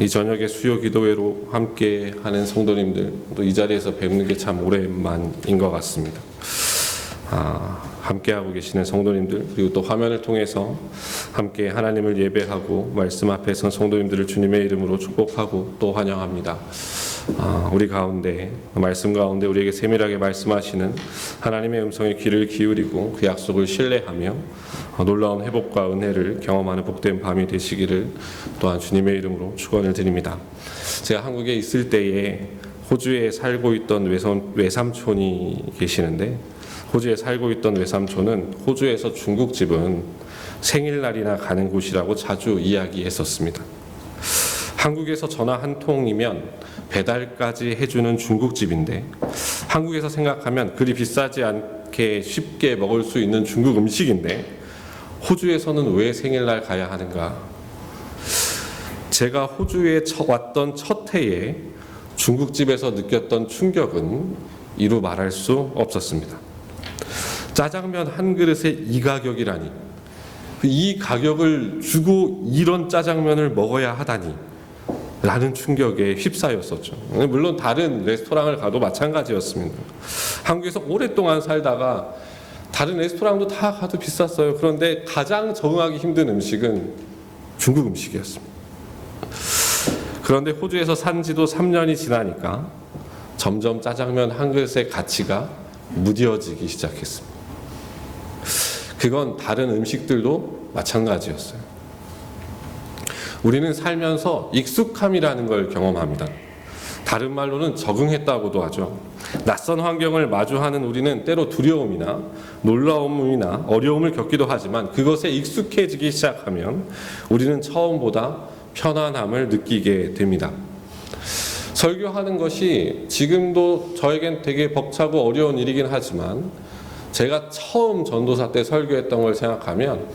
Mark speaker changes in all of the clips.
Speaker 1: 이 저녁에 수요 기도회로 함께 하는 성도님들, 또 이 자리에서 뵙는 게 참 오랜만인 것 같습니다. 함께하고 계시는 성도님들, 그리고 또 화면을 통해서 함께 하나님을 예배하고 말씀 앞에 선 성도님들을 주님의 이름으로 축복하고 또 환영합니다. 우리 가운데, 말씀 가운데 우리에게 세밀하게 말씀하시는 하나님의 음성에 귀를 기울이고 그 약속을 신뢰하며 놀라운 회복과 은혜를 경험하는 복된 밤이 되시기를 또한 주님의 이름으로 축원을 드립니다. 제가 한국에 있을 때에 호주에 살고 있던 외삼촌이 계시는데, 호주에 살고 있던 외삼촌은 호주에서 중국집은 생일날이나 가는 곳이라고 자주 이야기했었습니다. 한국에서 전화 한 통이면 배달까지 해주는 중국집인데, 한국에서 생각하면 그리 비싸지 않게 쉽게 먹을 수 있는 중국 음식인데 호주에서는 왜 생일날 가야 하는가? 제가 호주에 왔던 첫 해에 중국집에서 느꼈던 충격은 이루 말할 수 없었습니다. 짜장면 한 그릇에 이 가격이라니, 이 가격을 주고 이런 짜장면을 먹어야 하다니 라는 충격에 휩싸였었죠. 물론 다른 레스토랑을 가도 마찬가지였습니다. 한국에서 오랫동안 살다가 다른 레스토랑도 다 가도 비쌌어요. 그런데 가장 적응하기 힘든 음식은 중국 음식이었습니다. 그런데 호주에서 산 지도 3년이 지나니까 점점 짜장면 한 그릇의 가치가 무뎌지기 시작했습니다. 그건 다른 음식들도 마찬가지였어요. 우리는 살면서 익숙함이라는 걸 경험합니다. 다른 말로는 적응했다고도 하죠. 낯선 환경을 마주하는 우리는 때로 두려움이나 놀라움이나 어려움을 겪기도 하지만 그것에 익숙해지기 시작하면 우리는 처음보다 편안함을 느끼게 됩니다. 설교하는 것이 지금도 저에겐 되게 벅차고 어려운 일이긴 하지만, 제가 처음 전도사 때 설교했던 걸 생각하면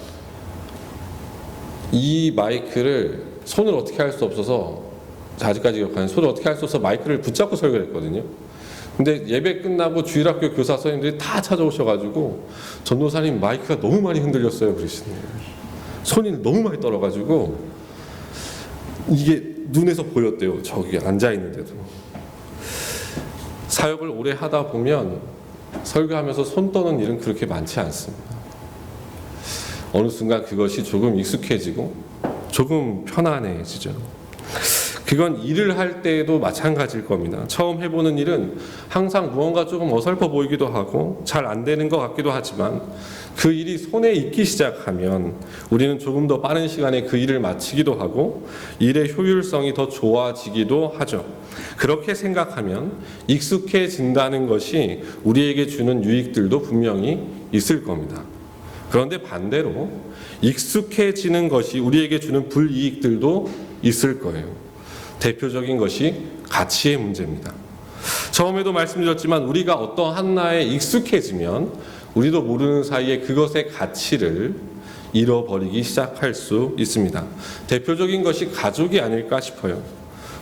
Speaker 1: 이 마이크를 손을 어떻게 할 수 없어서, 아직까지 기억하는, 손을 어떻게 할 수 없어서 마이크를 붙잡고 설교를 했거든요. 근데 예배 끝나고 주일학교 교사 선생님들이 다 찾아오셔가지고 전도사님 마이크가 너무 많이 흔들렸어요 그러시네요. 손이 너무 많이 떨어가지고 이게 눈에서 보였대요. 저기 앉아있는데도. 사역을 오래 하다 보면 설교하면서 손 떠는 일은 그렇게 많지 않습니다. 어느 순간 그것이 조금 익숙해지고 조금 편안해지죠. 그건 일을 할 때에도 마찬가지일 겁니다. 처음 해보는 일은 항상 무언가 조금 어설퍼 보이기도 하고 잘 안 되는 것 같기도 하지만, 그 일이 손에 익기 시작하면 우리는 조금 더 빠른 시간에 그 일을 마치기도 하고 일의 효율성이 더 좋아지기도 하죠. 그렇게 생각하면 익숙해진다는 것이 우리에게 주는 유익들도 분명히 있을 겁니다. 그런데 반대로 익숙해지는 것이 우리에게 주는 불이익들도 있을 거예요. 대표적인 것이 가치의 문제입니다. 처음에도 말씀드렸지만 우리가 어떤 하나에 익숙해지면 우리도 모르는 사이에 그것의 가치를 잃어버리기 시작할 수 있습니다. 대표적인 것이 가족이 아닐까 싶어요.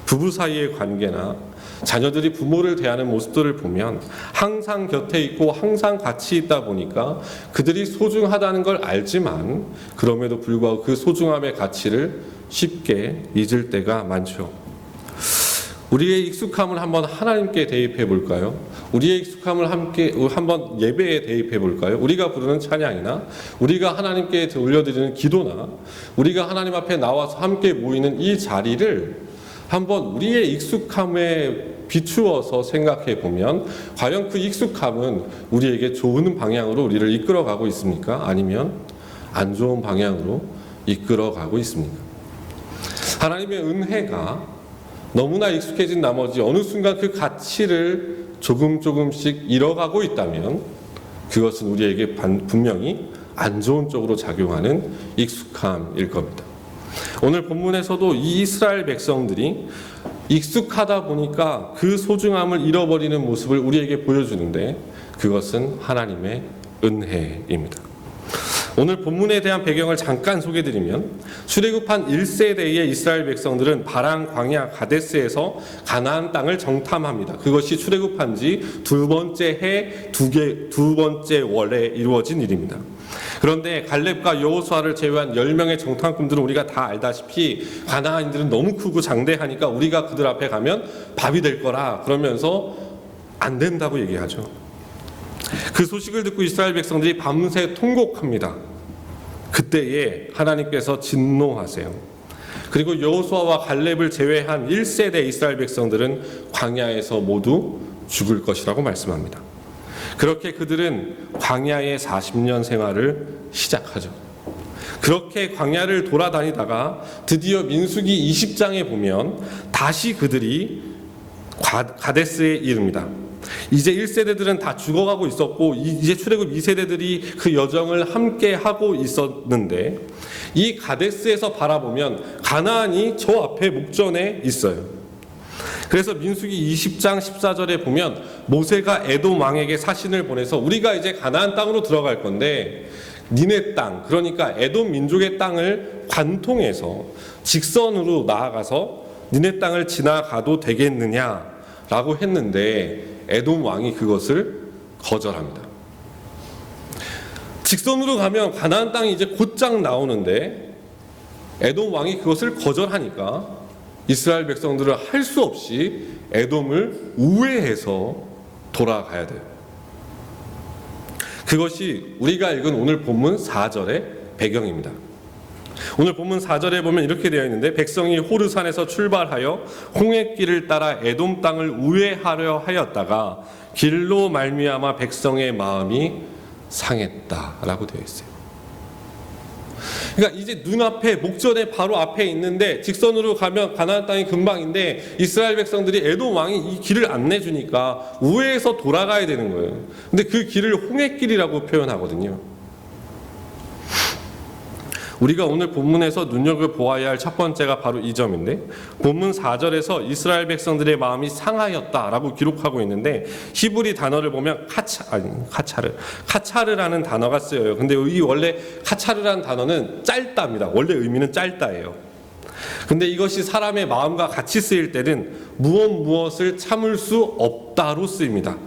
Speaker 1: 부부 사이의 관계나 자녀들이 부모를 대하는 모습들을 보면 항상 곁에 있고 항상 같이 있다 보니까 그들이 소중하다는 걸 알지만 그럼에도 불구하고 그 소중함의 가치를 쉽게 잊을 때가 많죠. 우리의 익숙함을 한번 하나님께 대입해 볼까요? 우리의 익숙함을 함께 한번 예배에 대입해 볼까요? 우리가 부르는 찬양이나 우리가 하나님께 올려드리는 기도나 우리가 하나님 앞에 나와서 함께 모이는 이 자리를 한번 우리의 익숙함에 비추어서 생각해 보면 과연 그 익숙함은 우리에게 좋은 방향으로 우리를 이끌어가고 있습니까? 아니면 안 좋은 방향으로 이끌어가고 있습니까? 하나님의 은혜가 너무나 익숙해진 나머지 어느 순간 그 가치를 조금씩 잃어가고 있다면 그것은 우리에게 분명히 안 좋은 쪽으로 작용하는 익숙함일 겁니다. 오늘 본문에서도 이 이스라엘 백성들이 익숙하다 보니까 그 소중함을 잃어버리는 모습을 우리에게 보여주는데, 그것은 하나님의 은혜입니다. 오늘 본문에 대한 배경을 잠깐 소개드리면, 출애굽한 1세대의 이스라엘 백성들은 바랑 광야 가데스에서 가나안 땅을 정탐합니다. 그것이 출애굽한 지 두 번째 해 두 번째 월에 이루어진 일입니다. 그런데 갈렙과 여호수아를 제외한 10명의 정탐꾼들은 우리가 다 알다시피 가나안인들은 너무 크고 장대하니까 우리가 그들 앞에 가면 밥이 될 거라 그러면서 안 된다고 얘기하죠. 그 소식을 듣고 이스라엘 백성들이 밤새 통곡합니다. 그때에 하나님께서 진노하세요. 그리고 여호수아와 갈렙을 제외한 1세대 이스라엘 백성들은 광야에서 모두 죽을 것이라고 말씀합니다. 그렇게 그들은 광야의 40년 생활을 시작하죠. 그렇게 광야를 돌아다니다가 드디어 민수기 20장에 보면 다시 그들이 가데스에 이릅니다. 이제 1세대들은 다 죽어가고 있었고 이제 출애굽 2세대들이 그 여정을 함께 하고 있었는데 이 가데스에서 바라보면 가나안이 저 앞에 목전에 있어요. 그래서 민수기 20장 14절에 보면 모세가 에돔 왕에게 사신을 보내서 우리가 이제 가나안 땅으로 들어갈 건데 니네 땅, 그러니까 에돔 민족의 땅을 관통해서 직선으로 나아가서 니네 땅을 지나가도 되겠느냐라고 했는데 에돔 왕이 그것을 거절합니다. 직선으로 가면 가나안 땅이 이제 곧장 나오는데 에돔 왕이 그것을 거절하니까 이스라엘 백성들은 할 수 없이 에돔을 우회해서 돌아가야 돼요. 그것이 우리가 읽은 오늘 본문 4절의 배경입니다. 오늘 본문 4절에 보면 이렇게 되어 있는데 백성이 호르산에서 출발하여 홍해길을 따라 에돔 땅을 우회하려 하였다가 길로 말미암아 백성의 마음이 상했다라고 되어 있어요. 그러니까 이제 눈앞에 목전에 바로 앞에 있는데 직선으로 가면 가나안 땅이 금방인데 이스라엘 백성들이 에돔 왕이 이 길을 안 내주니까 우회해서 돌아가야 되는 거예요. 근데 그 길을 홍해길이라고 표현하거든요. 우리가 오늘 본문에서 눈여겨보아야 할 첫 번째가 바로 이 점인데 본문 4절에서 이스라엘 백성들의 마음이 상하였다라고 기록하고 있는데 히브리 단어를 보면 카차르라는 단어가 쓰여요. 근데 이 원래 카차르라는 단어는 짧다입니다. 원래 의미는 짧다예요. 근데 이것이 사람의 마음과 같이 쓰일 때는 무엇을 참을 수 없다로 쓰입니다.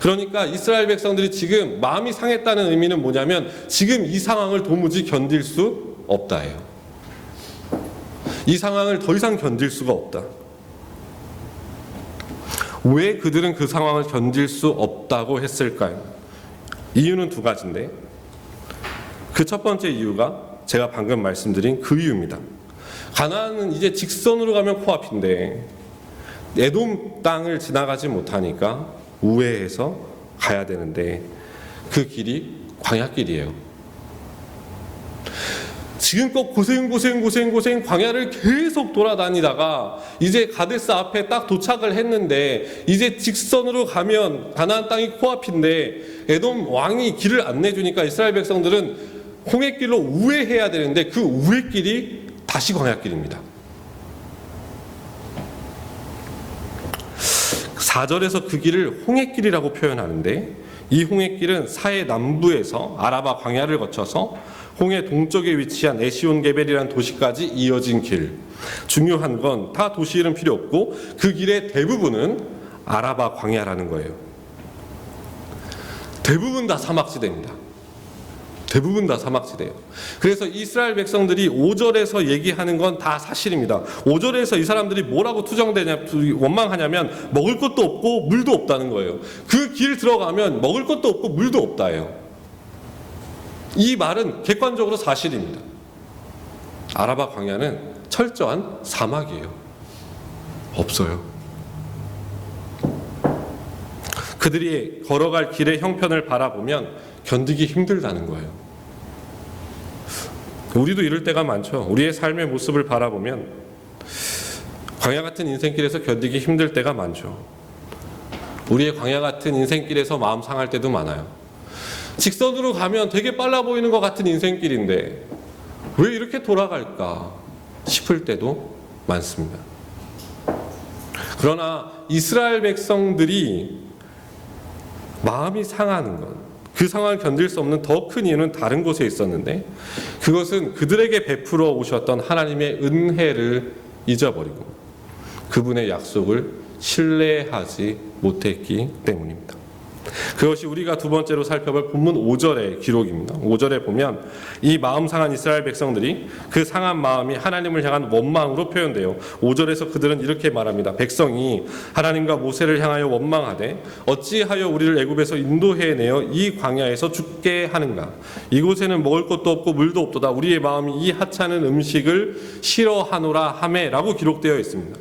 Speaker 1: 그러니까 이스라엘 백성들이 지금 마음이 상했다는 의미는 뭐냐면 지금 이 상황을 도무지 견딜 수 없다예요. 이 상황을 더 이상 견딜 수가 없다. 왜 그들은 그 상황을 견딜 수 없다고 했을까요? 이유는 두 가지인데 그 첫 번째 이유가 제가 방금 말씀드린 그 이유입니다. 가나안은 이제 직선으로 가면 코앞인데 에돔 땅을 지나가지 못하니까 우회해서 가야 되는데 그 길이 광야길이에요. 지금껏 고생 광야를 계속 돌아다니다가 이제 가데스 앞에 딱 도착을 했는데 이제 직선으로 가면 가나안 땅이 코앞인데 에돔 왕이 길을 안 내주니까 이스라엘 백성들은 홍해길로 우회해야 되는데 그 우회길이 다시 광야길입니다. 4절에서 그 길을 홍해길이라고 표현하는데 이 홍해길은 사해 남부에서 아라바 광야를 거쳐서 홍해 동쪽에 위치한 에시온게벨이라는 도시까지 이어진 길. 중요한 건 다 도시 이름 필요 없고 그 길의 대부분은 아라바 광야라는 거예요. 대부분 다 사막지대입니다. 대부분 다 사막지대예요. 그래서 이스라엘 백성들이 5절에서 얘기하는 건 다 사실입니다. 5절에서 이 사람들이 뭐라고 원망하냐면 먹을 것도 없고 물도 없다는 거예요. 그 길 들어가면 먹을 것도 없고 물도 없다예요. 이 말은 객관적으로 사실입니다. 아라바 광야는 철저한 사막이에요. 없어요. 그들이 걸어갈 길의 형편을 바라보면 견디기 힘들다는 거예요. 우리도 이럴 때가 많죠. 우리의 삶의 모습을 바라보면 광야 같은 인생길에서 견디기 힘들 때가 많죠. 우리의 광야 같은 인생길에서 마음 상할 때도 많아요. 직선으로 가면 되게 빨라 보이는 것 같은 인생길인데 왜 이렇게 돌아갈까 싶을 때도 많습니다. 그러나 이스라엘 백성들이 마음이 상하는 것, 그 상황을 견딜 수 없는 더 큰 이유는 다른 곳에 있었는데 그것은 그들에게 베풀어 오셨던 하나님의 은혜를 잊어버리고 그분의 약속을 신뢰하지 못했기 때문입니다. 그것이 우리가 두 번째로 살펴볼 본문 5절의 기록입니다. 5절에 보면 이 마음 상한 이스라엘 백성들이 그 상한 마음이 하나님을 향한 원망으로 표현돼요. 5절에서 그들은 이렇게 말합니다. 백성이 하나님과 모세를 향하여 원망하되 어찌하여 우리를 애굽에서 인도해내어 이 광야에서 죽게 하는가. 이곳에는 먹을 것도 없고 물도 없도다. 우리의 마음이 이 하찮은 음식을 싫어하노라 하매라고 기록되어 있습니다.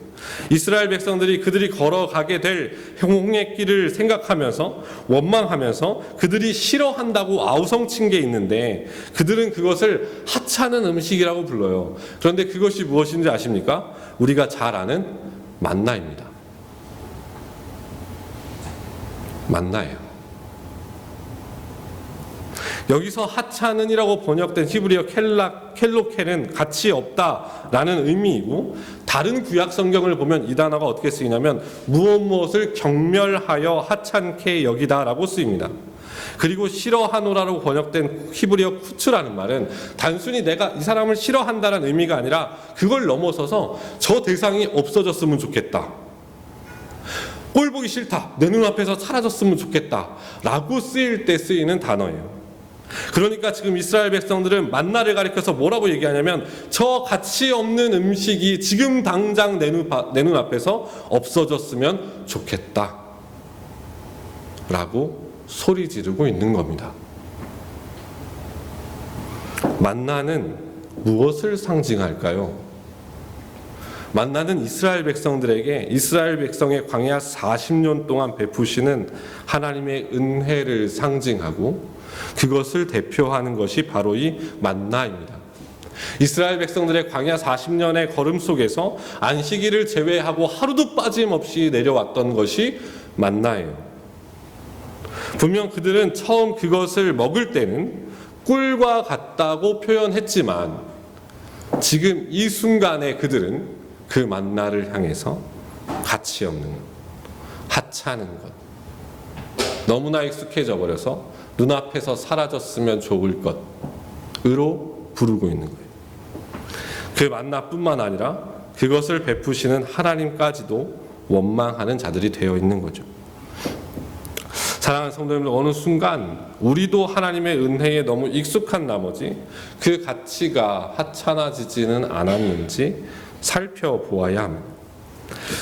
Speaker 1: 이스라엘 백성들이 그들이 걸어가게 될 홍해길을 생각하면서 원망하면서 그들이 싫어한다고 아우성친 게 있는데 그들은 그것을 하찮은 음식이라고 불러요. 그런데 그것이 무엇인지 아십니까? 우리가 잘 아는 만나입니다. 만나예요. 여기서 하찮은이라고 번역된 히브리어 켈로켈은 가치 없다라는 의미이고, 다른 구약 성경을 보면 이 단어가 어떻게 쓰이냐면 무엇을 경멸하여 하찮게 여기다라고 쓰입니다. 그리고 싫어하노라로 번역된 히브리어 쿠츠라는 말은 단순히 내가 이 사람을 싫어한다는 의미가 아니라 그걸 넘어서서 저 대상이 없어졌으면 좋겠다, 꼴 보기 싫다, 내 눈앞에서 사라졌으면 좋겠다 라고 쓰일 때 쓰이는 단어예요. 그러니까 지금 이스라엘 백성들은 만나를 가리켜서 뭐라고 얘기하냐면 저 가치 없는 음식이 지금 당장 내 눈앞에서 없어졌으면 좋겠다 라고 소리 지르고 있는 겁니다. 만나는 무엇을 상징할까요? 만나는 이스라엘 백성들에게 이스라엘 백성의 광야 40년 동안 베푸시는 하나님의 은혜를 상징하고 그것을 대표하는 것이 바로 이 만나입니다. 이스라엘 백성들의 광야 40년의 걸음 속에서 안식일을 제외하고 하루도 빠짐없이 내려왔던 것이 만나예요. 분명 그들은 처음 그것을 먹을 때는 꿀과 같다고 표현했지만 지금 이 순간에 그들은 그 만나를 향해서 가치 없는 것, 하찮은 것, 너무나 익숙해져 버려서 눈앞에서 사라졌으면 좋을 것으로 부르고 있는 거예요. 그 만나뿐만 아니라 그것을 베푸시는 하나님까지도 원망하는 자들이 되어 있는 거죠. 사랑하는 성도님들, 어느 순간 우리도 하나님의 은혜에 너무 익숙한 나머지 그 가치가 하찮아지지는 않았는지 살펴보아야 합니다.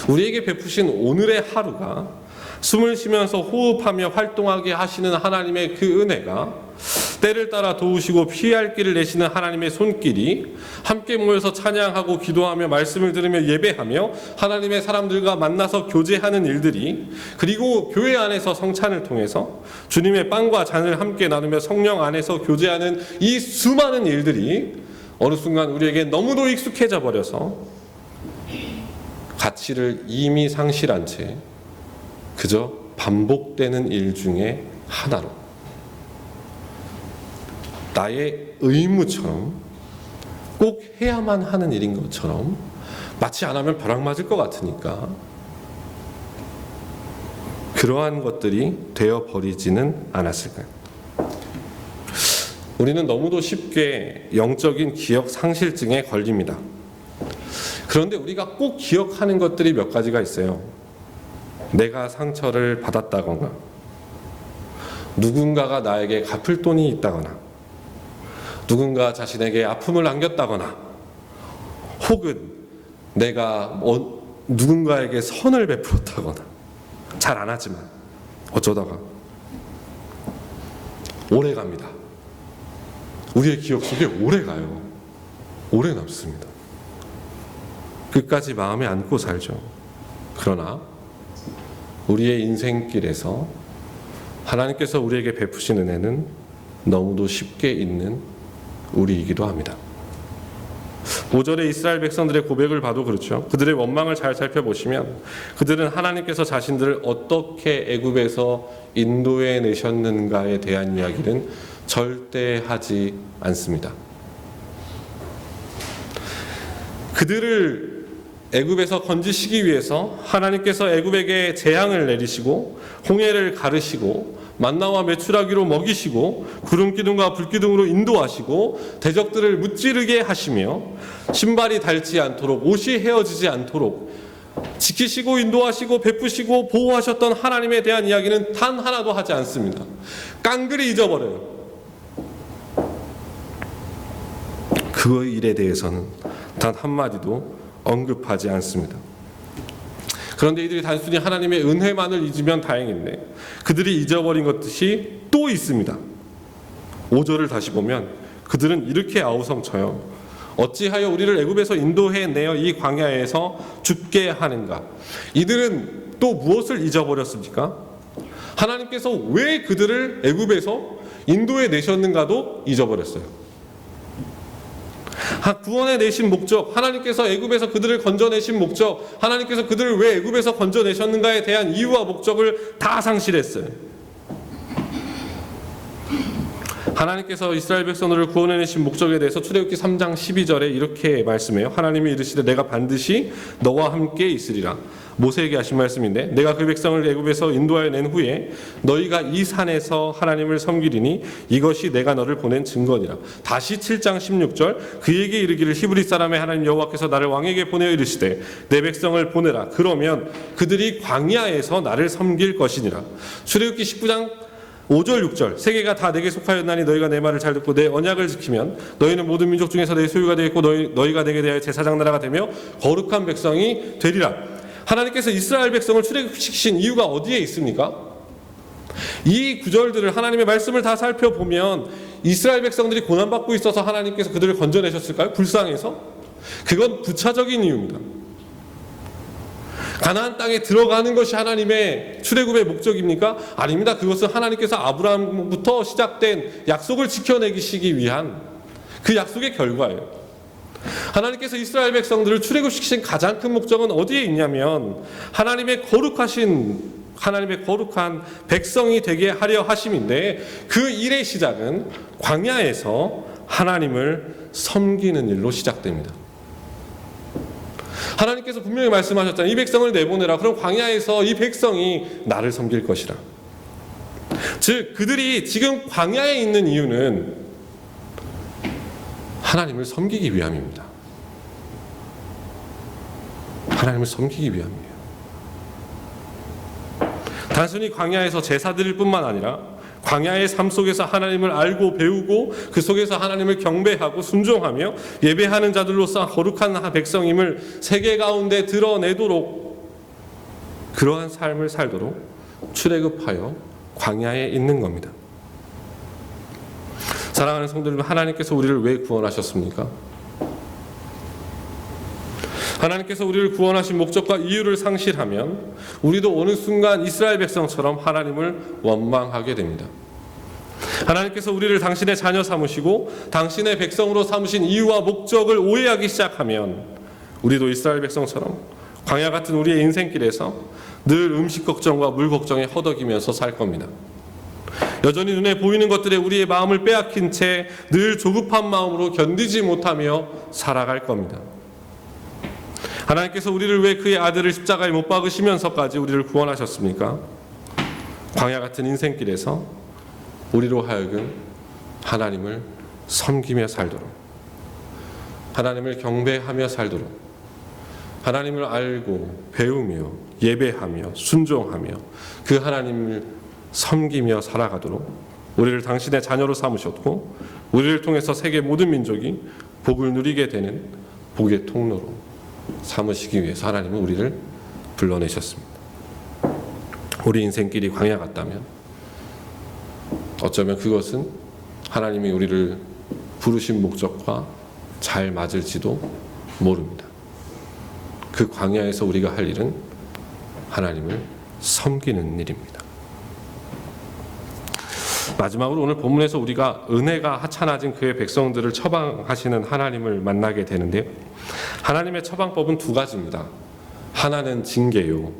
Speaker 1: 우리에게 베푸신 오늘의 하루가 숨을 쉬면서 호흡하며 활동하게 하시는 하나님의 그 은혜가, 때를 따라 도우시고 피할 길을 내시는 하나님의 손길이, 함께 모여서 찬양하고 기도하며 말씀을 들으며 예배하며 하나님의 사람들과 만나서 교제하는 일들이, 그리고 교회 안에서 성찬을 통해서 주님의 빵과 잔을 함께 나누며 성령 안에서 교제하는 이 수많은 일들이 어느 순간 우리에게 너무도 익숙해져 버려서 가치를 이미 상실한 채 그저 반복되는 일 중에 하나로, 나의 의무처럼 꼭 해야만 하는 일인 것처럼, 마치 안 하면 벼락 맞을 것 같으니까 그러한 것들이 되어버리지는 않았을까요? 우리는 너무도 쉽게 영적인 기억 상실증에 걸립니다. 그런데 우리가 꼭 기억하는 것들이 몇 가지가 있어요. 내가 상처를 받았다거나, 누군가가 나에게 갚을 돈이 있다거나, 누군가 자신에게 아픔을 안겼다거나, 혹은 내가 누군가에게 선을 베풀었다거나, 잘 안 하지만 어쩌다가 오래 갑니다. 우리의 기억 속에 오래 가요. 오래 남습니다. 끝까지 마음에 안고 살죠. 그러나 우리의 인생길에서 하나님께서 우리에게 베푸신 은혜는 너무도 쉽게 있는 우리이기도 합니다. 5절의 이스라엘 백성들의 고백을 봐도 그렇죠. 그들의 원망을 잘 살펴보시면 그들은 하나님께서 자신들을 어떻게 애굽에서 인도해 내셨는가에 대한 이야기는 절대 하지 않습니다. 그들을 애굽에서 건지시기 위해서 하나님께서 애굽에게 재앙을 내리시고 홍해를 가르시고 만나와 메추라기로 먹이시고 구름기둥과 불기둥으로 인도하시고 대적들을 무찌르게 하시며 신발이 닳지 않도록 옷이 헤어지지 않도록 지키시고 인도하시고 베푸시고 보호하셨던 하나님에 대한 이야기는 단 하나도 하지 않습니다. 깡그리 잊어버려요. 그 일에 대해서는 단 한마디도 언급하지 않습니다. 그런데 이들이 단순히 하나님의 은혜만을 잊으면 다행인데 그들이 잊어버린 것이 또 있습니다. 5절을 다시 보면 그들은 이렇게 아우성쳐요. 어찌하여 우리를 애굽에서 인도해내어 이 광야에서 죽게 하는가? 이들은 또 무엇을 잊어버렸습니까? 하나님께서 왜 그들을 애굽에서 인도해 내셨는가도 잊어버렸어요. 구원해 내신 목적, 하나님께서 애굽에서 그들을 건져내신 목적, 하나님께서 그들을 왜 애굽에서 건져내셨는가에 대한 이유와 목적을 다 상실했어요. 하나님께서 이스라엘 백성들을 구원해내신 목적에 대해서 출애굽기 3장 12절에 이렇게 말씀해요. 하나님이 이르시되 내가 반드시 너와 함께 있으리라. 모세에게 하신 말씀인데 내가 그 백성을 애굽에서 인도하여 낸 후에 너희가 이 산에서 하나님을 섬기리니 이것이 내가 너를 보낸 증거니라. 다시 7장 16절 그에게 이르기를 히브리 사람의 하나님 여호와께서 나를 왕에게 보내어 이르시되 내 백성을 보내라. 그러면 그들이 광야에서 나를 섬길 것이니라. 출애굽기 19장 5절 6절 세계가 다 내게 속하였나니 너희가 내 말을 잘 듣고 내 언약을 지키면 너희는 모든 민족 중에서 내 소유가 되겠고 너희가 내게 대하여 제사장 나라가 되며 거룩한 백성이 되리라. 하나님께서 이스라엘 백성을 출애굽시키신 이유가 어디에 있습니까? 이 구절들을 하나님의 말씀을 다 살펴보면 이스라엘 백성들이 고난받고 있어서 하나님께서 그들을 건져내셨을까요? 불쌍해서? 그건 부차적인 이유입니다. 가나안 땅에 들어가는 것이 하나님의 출애굽의 목적입니까? 아닙니다. 그것은 하나님께서 아브라함부터 시작된 약속을 지켜내시기 위한 그 약속의 결과예요. 하나님께서 이스라엘 백성들을 출애굽시키신 가장 큰 목적은 어디에 있냐면 하나님의 거룩한 백성이 되게 하려 하심인데 그 일의 시작은 광야에서 하나님을 섬기는 일로 시작됩니다. 하나님께서 분명히 말씀하셨잖아요. 이 백성을 내보내라. 그럼 광야에서 이 백성이 나를 섬길 것이라. 즉 그들이 지금 광야에 있는 이유는 하나님을 섬기기 위함입니다. 하나님을 섬기기 위함이에요. 단순히 광야에서 제사 드릴 뿐만 아니라 광야의 삶 속에서 하나님을 알고 배우고 그 속에서 하나님을 경배하고 순종하며 예배하는 자들로서 거룩한 백성임을 세계 가운데 드러내도록 그러한 삶을 살도록 출애굽하여 광야에 있는 겁니다. 사랑하는 성도 여러분, 하나님께서 우리를 왜 구원하셨습니까? 하나님께서 우리를 구원하신 목적과 이유를 상실하면 우리도 어느 순간 이스라엘 백성처럼 하나님을 원망하게 됩니다. 하나님께서 우리를 당신의 자녀 삼으시고 당신의 백성으로 삼으신 이유와 목적을 오해하기 시작하면 우리도 이스라엘 백성처럼 광야 같은 우리의 인생길에서 늘 음식 걱정과 물 걱정에 허덕이면서 살 겁니다. 여전히 눈에 보이는 것들에 우리의 마음을 빼앗긴 채 늘 조급한 마음으로 견디지 못하며 살아갈 겁니다. 하나님께서 우리를 왜 그의 아들을 십자가에 못 박으시면서까지 우리를 구원하셨습니까? 광야 같은 인생길에서 우리로 하여금 하나님을 섬기며 살도록, 하나님을 경배하며 살도록, 하나님을 알고 배우며 예배하며 순종하며 그 하나님을 섬기며 살아가도록 우리를 당신의 자녀로 삼으셨고 우리를 통해서 세계 모든 민족이 복을 누리게 되는 복의 통로로 삼으시기 위해서 하나님은 우리를 불러내셨습니다. 우리 인생길이 광야 같다면 어쩌면 그것은 하나님이 우리를 부르신 목적과 잘 맞을지도 모릅니다. 그 광야에서 우리가 할 일은 하나님을 섬기는 일입니다. 마지막으로 오늘 본문에서 우리가 은혜가 하찮아진 그의 백성들을 처방하시는 하나님을 만나게 되는데요. 하나님의 처방법은 두 가지입니다. 하나는 징계요,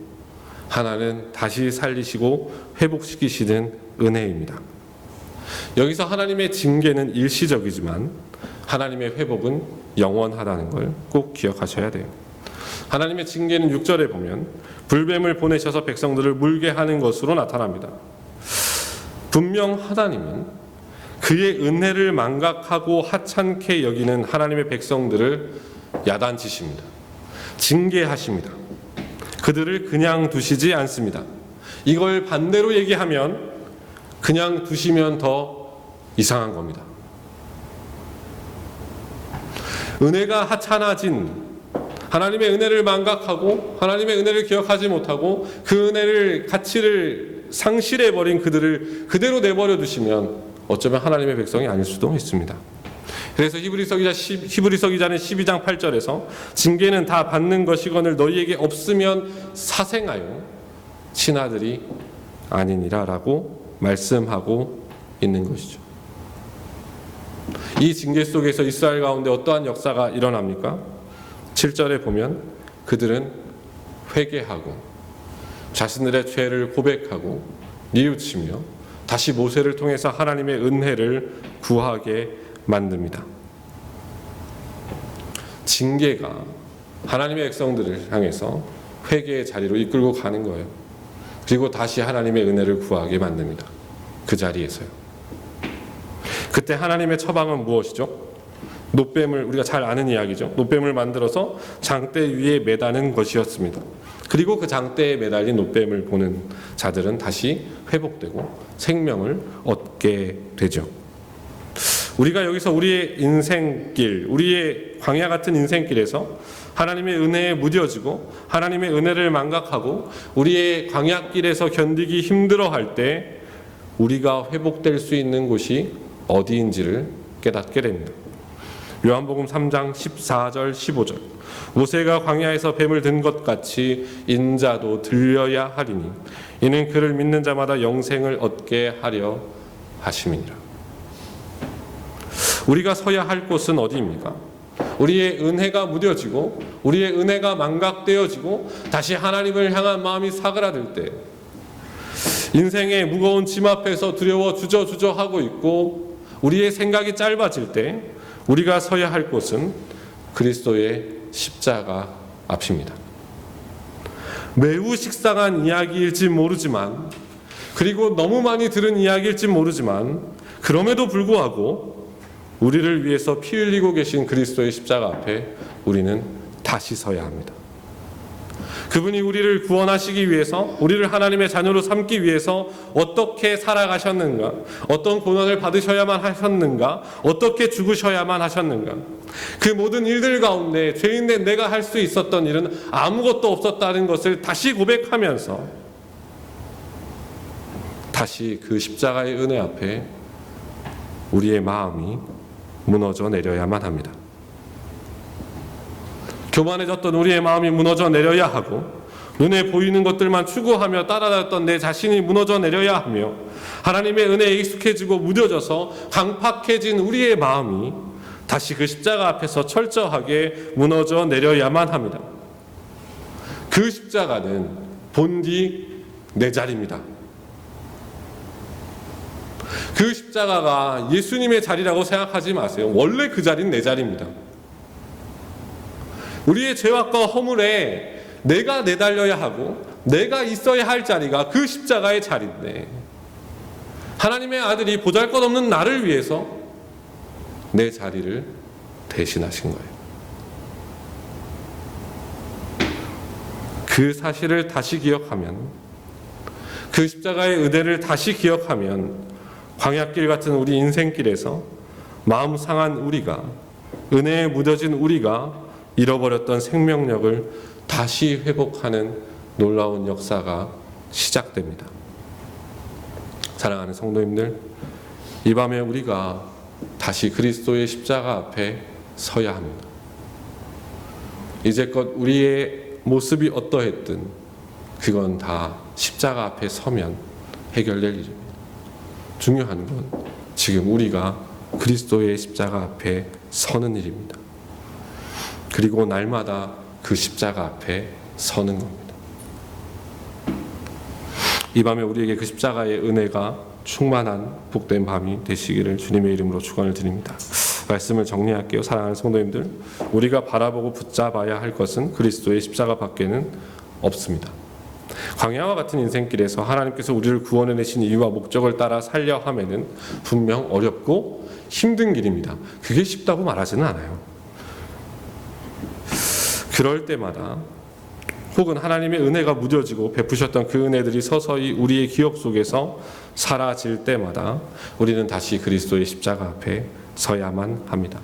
Speaker 1: 하나는 다시 살리시고 회복시키시는 은혜입니다. 여기서 하나님의 징계는 일시적이지만 하나님의 회복은 영원하다는 걸 꼭 기억하셔야 돼요. 하나님의 징계는 6절에 보면 불뱀을 보내셔서 백성들을 물게 하는 것으로 나타납니다. 분명 하나님은 그의 은혜를 망각하고 하찮게 여기는 하나님의 백성들을 야단치십니다. 징계하십니다. 그들을 그냥 두시지 않습니다. 이걸 반대로 얘기하면 그냥 두시면 더 이상한 겁니다. 은혜가 하찮아진, 하나님의 은혜를 망각하고 하나님의 은혜를 기억하지 못하고 그 은혜를 가치를 상실해버린 그들을 그대로 내버려 두시면 어쩌면 하나님의 백성이 아닐 수도 있습니다. 그래서 히브리서 기자는 12장 8절에서 징계는 다 받는 것이거늘 너희에게 없으면 사생하여 친아들이 아니니라 라고 말씀하고 있는 것이죠. 이 징계 속에서 이스라엘 가운데 어떠한 역사가 일어납니까? 7절에 보면 그들은 회개하고 자신들의 죄를 고백하고 뉘우치며 다시 모세를 통해서 하나님의 은혜를 구하게 만듭니다. 징계가 하나님의 백성들을 향해서 회개의 자리로 이끌고 가는 거예요. 그리고 다시 하나님의 은혜를 구하게 만듭니다. 그 자리에서요. 그때 하나님의 처방은 무엇이죠? 노뱀을, 우리가 잘 아는 이야기죠. 노뱀을 만들어서 장대 위에 매다는 것이었습니다. 그리고 그 장대에 매달린 노뱀을 보는 자들은 다시 회복되고 생명을 얻게 되죠. 우리가 여기서 우리의 인생길, 우리의 광야 같은 인생길에서 하나님의 은혜에 무뎌지고 하나님의 은혜를 망각하고 우리의 광야길에서 견디기 힘들어할 때 우리가 회복될 수 있는 곳이 어디인지를 깨닫게 됩니다. 요한복음 3장 14절 15절 모세가 광야에서 뱀을 든 것 같이 인자도 들려야 하리니 이는 그를 믿는 자마다 영생을 얻게 하려 하심이니라. 우리가 서야 할 곳은 어디입니까? 우리의 은혜가 무뎌지고 우리의 은혜가 망각되어지고 다시 하나님을 향한 마음이 사그라들 때 인생의 무거운 짐 앞에서 두려워 주저하고 있고 우리의 생각이 짧아질 때 우리가 서야 할 곳은 그리스도의 십자가 앞입니다. 매우 식상한 이야기일지 모르지만 그리고 너무 많이 들은 이야기일지 모르지만 그럼에도 불구하고 우리를 위해서 피 흘리고 계신 그리스도의 십자가 앞에 우리는 다시 서야 합니다. 그분이 우리를 구원하시기 위해서 우리를 하나님의 자녀로 삼기 위해서 어떻게 살아가셨는가, 어떤 고난을 받으셔야만 하셨는가, 어떻게 죽으셔야만 하셨는가, 그 모든 일들 가운데 죄인된 내가 할 수 있었던 일은 아무것도 없었다는 것을 다시 고백하면서 다시 그 십자가의 은혜 앞에 우리의 마음이 무너져 내려야만 합니다. 교만해졌던 우리의 마음이 무너져 내려야 하고 눈에 보이는 것들만 추구하며 따라다녔던 내 자신이 무너져 내려야 하며 하나님의 은혜에 익숙해지고 무뎌져서 강팍해진 우리의 마음이 다시 그 십자가 앞에서 철저하게 무너져 내려야만 합니다. 그 십자가는 본디 내 자리입니다. 그 십자가가 예수님의 자리라고 생각하지 마세요. 원래 그 자리는 내 자리입니다. 우리의 죄악과 허물에 내가 내달려야 하고 내가 있어야 할 자리가 그 십자가의 자리인데 하나님의 아들이 보잘것없는 나를 위해서 내 자리를 대신하신 거예요. 그 사실을 다시 기억하면, 그 십자가의 은혜를 다시 기억하면 광야길 같은 우리 인생길에서 마음 상한 우리가, 은혜에 묻어진 우리가 잃어버렸던 생명력을 다시 회복하는 놀라운 역사가 시작됩니다. 사랑하는 성도님들, 이 밤에 우리가 다시 그리스도의 십자가 앞에 서야 합니다. 이제껏 우리의 모습이 어떠했든 그건 다 십자가 앞에 서면 해결될 일입니다. 중요한 건 지금 우리가 그리스도의 십자가 앞에 서는 일입니다. 그리고 날마다 그 십자가 앞에 서는 겁니다. 이 밤에 우리에게 그 십자가의 은혜가 충만한 복된 밤이 되시기를 주님의 이름으로 축원을 드립니다. 말씀을 정리할게요. 사랑하는 성도님들, 우리가 바라보고 붙잡아야 할 것은 그리스도의 십자가 밖에는 없습니다. 광야와 같은 인생길에서 하나님께서 우리를 구원해내신 이유와 목적을 따라 살려 하면은 분명 어렵고 힘든 길입니다. 그게 쉽다고 말하지는 않아요. 그럴 때마다 혹은 하나님의 은혜가 무뎌지고 베푸셨던 그 은혜들이 서서히 우리의 기억 속에서 사라질 때마다 우리는 다시 그리스도의 십자가 앞에 서야만 합니다.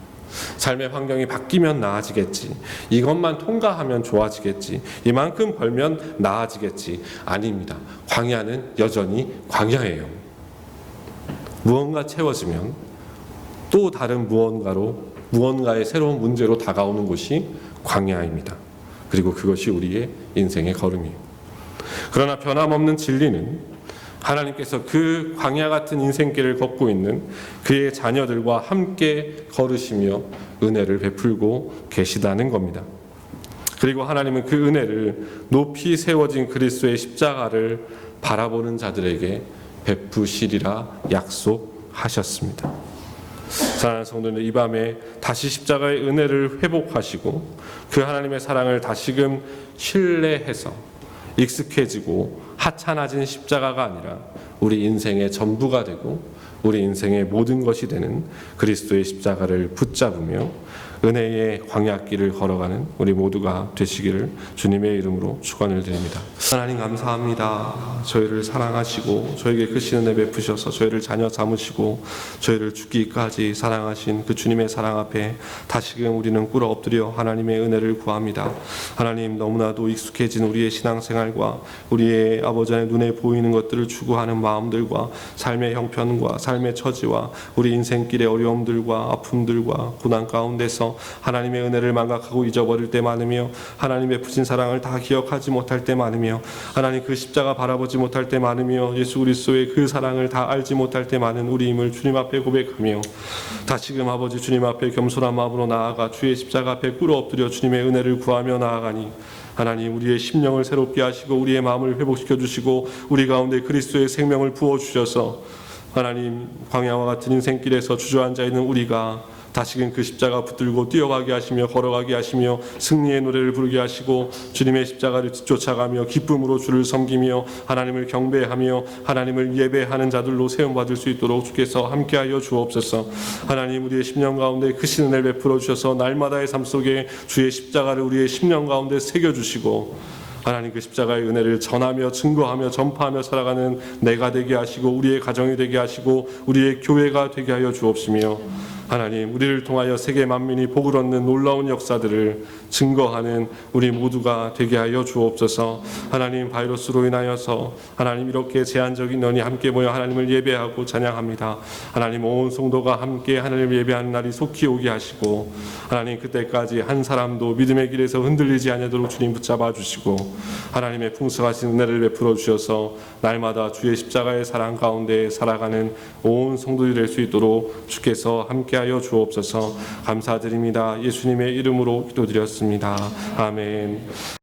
Speaker 1: 삶의 환경이 바뀌면 나아지겠지, 이것만 통과하면 좋아지겠지, 이만큼 벌면 나아지겠지. 아닙니다. 광야는 여전히 광야예요. 무언가 채워지면 또 다른 무언가의 새로운 문제로 다가오는 곳이 광야입니다. 그리고 그것이 우리의 인생의 걸음이에요. 그러나 변함없는 진리는 하나님께서 그 광야 같은 인생길을 걷고 있는 그의 자녀들과 함께 걸으시며 은혜를 베풀고 계시다는 겁니다. 그리고 하나님은 그 은혜를 높이 세워진 그리스도의 십자가를 바라보는 자들에게 베푸시리라 약속하셨습니다. 사랑하는 성도들, 이 밤에 다시 십자가의 은혜를 회복하시고 그 하나님의 사랑을 다시금 신뢰해서 익숙해지고 하찮아진 십자가가 아니라 우리 인생의 전부가 되고 우리 인생의 모든 것이 되는 그리스도의 십자가를 붙잡으며 은혜의 광야길을 걸어가는 우리 모두가 되시기를 주님의 이름으로 축원을 드립니다. 하나님 감사합니다. 저희를 사랑하시고 저에게 크신 은혜 베푸셔서 저희를 자녀 삼으시고 저희를 죽기까지 사랑하신 그 주님의 사랑 앞에 다시금 우리는 꿇어 엎드려 하나님의 은혜를 구합니다. 하나님, 너무나도 익숙해진 우리의 신앙생활과 우리의 아버지 안에 눈에 보이는 것들을 추구하는 마음들과 삶의 형편과 삶의 처지와 우리 인생길의 어려움들과 아픔들과 고난 가운데서 하나님의 은혜를 망각하고 잊어버릴 때 많으며 하나님의 부신 사랑을 다 기억하지 못할 때 많으며 하나님 그 십자가 바라보지 못할 때 많으며 예수 그리스도의 그 사랑을 다 알지 못할 때 많은 우리임을 주님 앞에 고백하며 다시금 아버지 주님 앞에 겸손한 마음으로 나아가 주의 십자가 앞에 꿇어 엎드려 주님의 은혜를 구하며 나아가니 하나님, 우리의 심령을 새롭게 하시고 우리의 마음을 회복시켜 주시고 우리 가운데 그리스도의 생명을 부어 주셔서 하나님, 광야와 같은 인생길에서 주저앉아 있는 우리가 다시금 그 십자가 붙들고 뛰어가게 하시며 걸어가게 하시며 승리의 노래를 부르게 하시고 주님의 십자가를 쫓아가며 기쁨으로 주를 섬기며 하나님을 경배하며 하나님을 예배하는 자들로 세움받을 수 있도록 주께서 함께하여 주옵소서. 하나님, 우리의 심령 가운데 크신 은혜를 베풀어 주셔서 날마다의 삶 속에 주의 십자가를 우리의 심령 가운데 새겨주시고 하나님, 그 십자가의 은혜를 전하며 증거하며 전파하며 살아가는 내가 되게 하시고 우리의 가정이 되게 하시고 우리의 교회가 되게 하여 주옵시며 하나님, 우리를 통하여 세계 만민이 복을 얻는 놀라운 역사들을 증거하는 우리 모두가 되게 하여 주옵소서. 하나님, 바이러스로 인하여서 하나님 이렇게 제한적인 년이 함께 모여 하나님을 예배하고 찬양합니다. 하나님, 온 성도가 함께 하나님을 예배하는 날이 속히 오게 하시고 하나님, 그때까지 한 사람도 믿음의 길에서 흔들리지 않도록 주님 붙잡아 주시고 하나님의 풍성하신 은혜를 베풀어 주셔서 날마다 주의 십자가의 사랑 가운데 살아가는 온 성도들이 될 수 있도록 주께서 함께하여 주옵소서. 감사드립니다. 예수님의 이름으로 기도드렸습니다. 아멘.